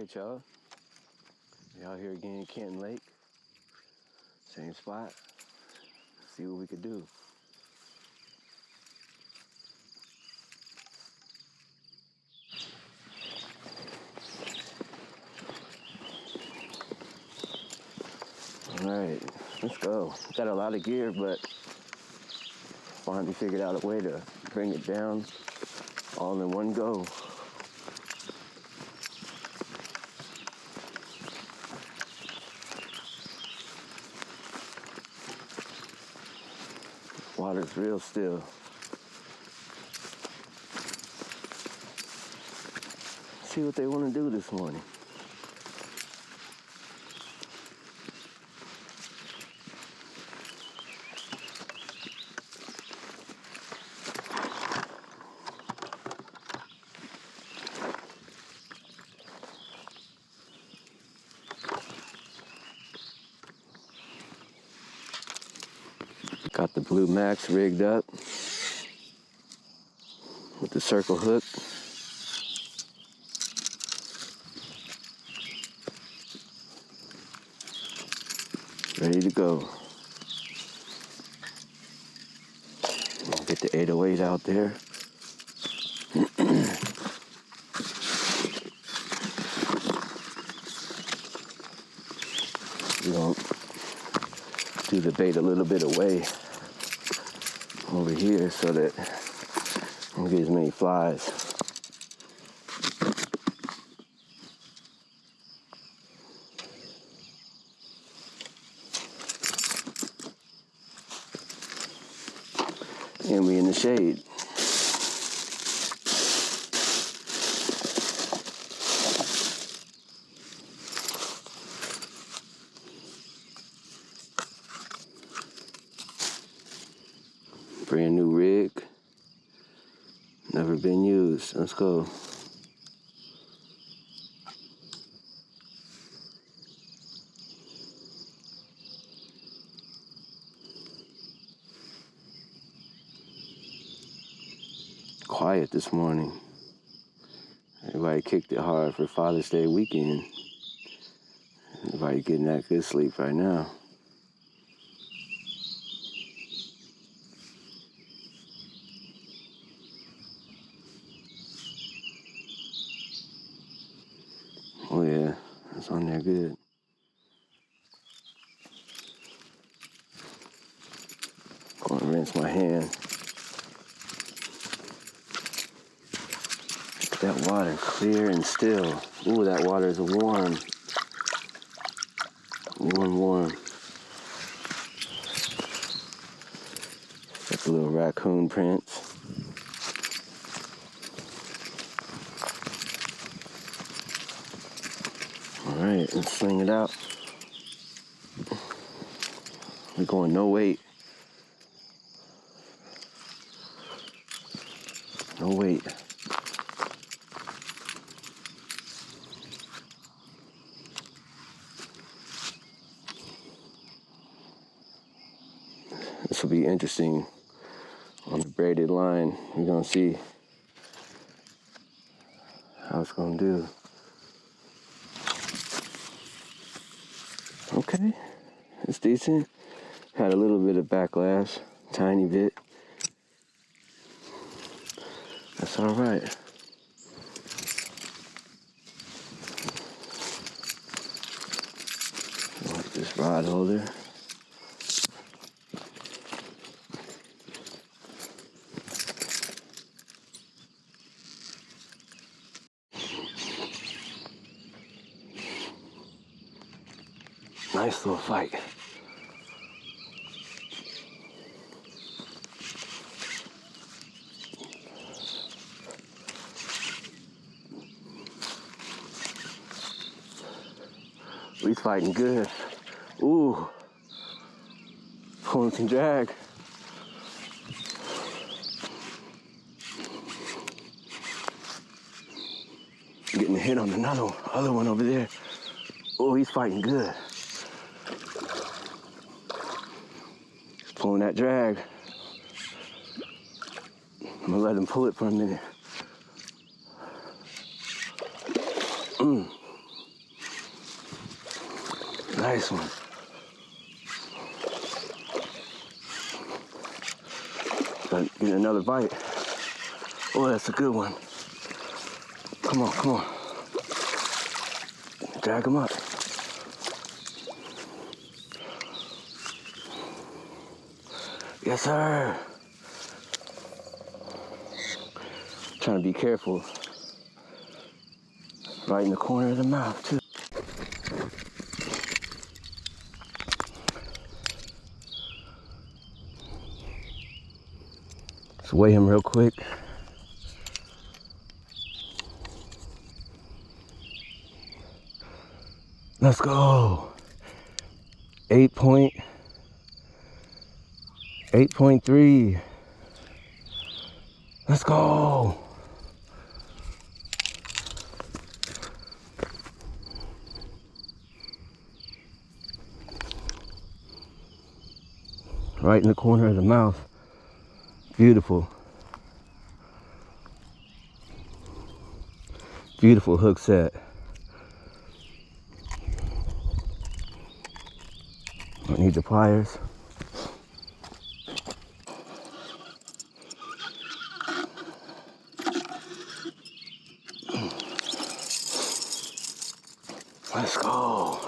Alright, y'all. We out here again, Canton Lake. Same spot. See what we could do. Alright, let's go. Got a lot of gear, but finally figured out a way to bring it down all in one go. Water's real still. See what they want to do this morning. Got the Blue Max rigged up with the circle hook. Ready to go. I'll get the 808 out there. We're going to do the bait a little bit away over here so that I don't get as many flies. And we in the shade. Brand new rig, never been used. Let's go. Quiet this morning. Everybody kicked it hard for Father's Day weekend. Everybody getting that good sleep right now. Oh yeah, that's on there good. Go and rinse my hand. That water clear and still. Ooh, that water is warm. Warm. Got the little raccoon prints. Alright, let's sling it out. We're going no weight. No weight. This will be interesting on the braided line. We're gonna see how it's gonna do. Okay, it's decent. Had a little bit of backlash, tiny bit. That's all right. Like this rod holder. Nice little fight. He's fighting good. Ooh. Pulling some drag. Getting a hit on another other one over there. Oh, he's fighting good. Pulling that drag. I'm gonna let him pull it for a minute. Nice one. But getting another bite. Oh, that's a good one. Come on, come on. Drag him up. Yes, sir. Trying to be careful. Right in the corner of the mouth, too. Let's weigh him real quick. Let's go. 8.3. Let's go. Right in the corner of the mouth. Beautiful. Beautiful hook set. Don't need the pliers. Let's go.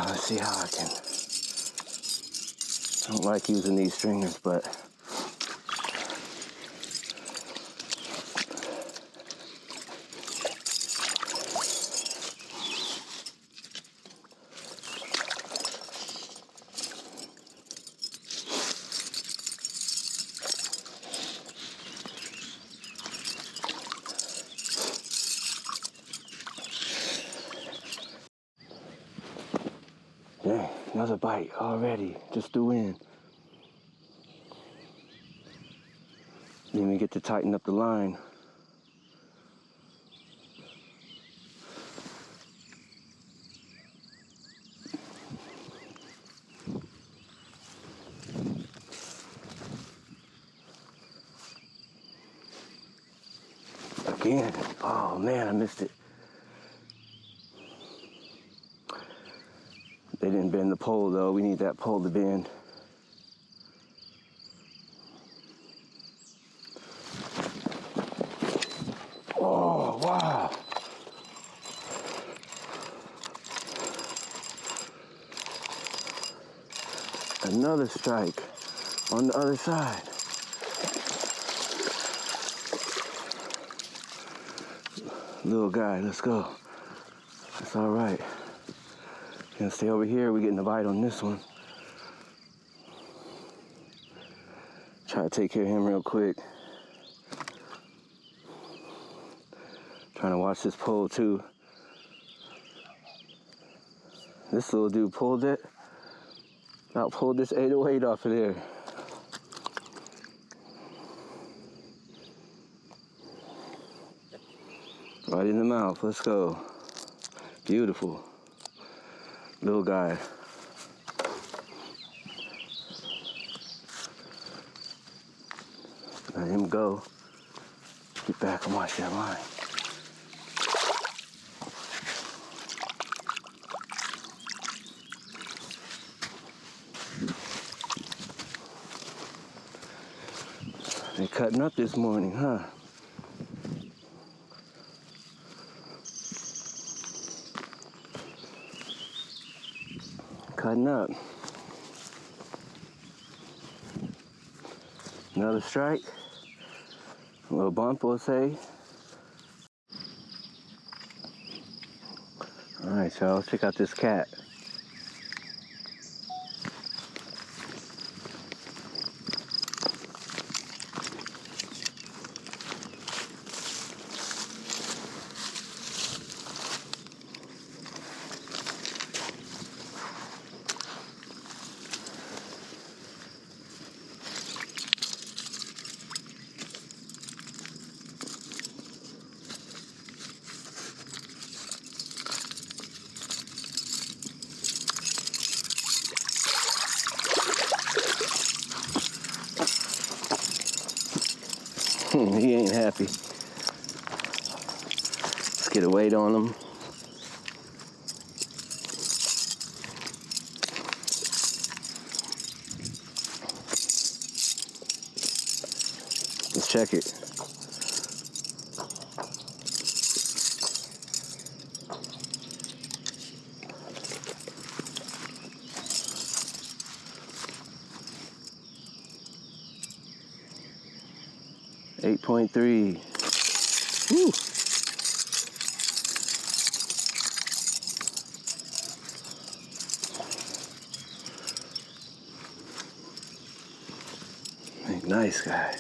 Let's see how I can. I don't like using these stringers, but dang, another bite already. Just threw in. Didn't even get to tighten up the line. Again. Oh man, I missed it. They didn't bend the pole though. We need that pole to bend. Oh, wow. Another strike on the other side. Little guy, let's go. That's all right. Gonna stay over here. We're getting a bite on this one. Try to take care of him real quick. Trying to watch this pole too. This little dude pulled it. About pulled this 808 off of there. Right in the mouth. Let's go. Beautiful. Little guy. Let him go. Get back and watch that line. They cutting up this morning, huh? Cutting up. Another strike. A little bump, we'll say. All right, y'all, let's check out this cat. He ain't happy. Let's get a weight on him. Let's check it. .3. Woo. Nice guy.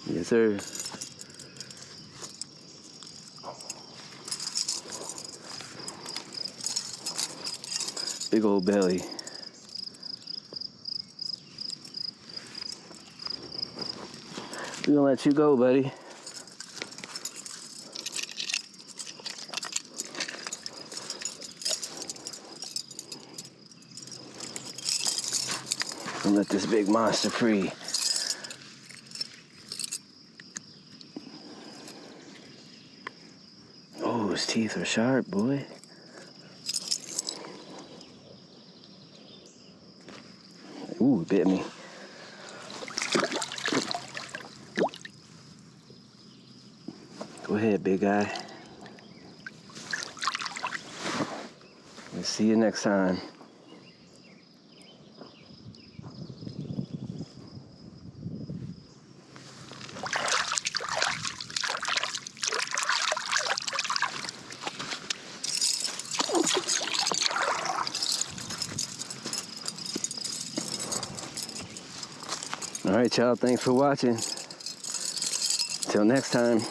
Yes, sir. Big old belly. We're gonna let you go, buddy. And let this big monster free. Oh, his teeth are sharp, boy. Ooh, bit me. Go ahead, big guy. We'll see you next time. All right, y'all. Thanks for watching. Till next time.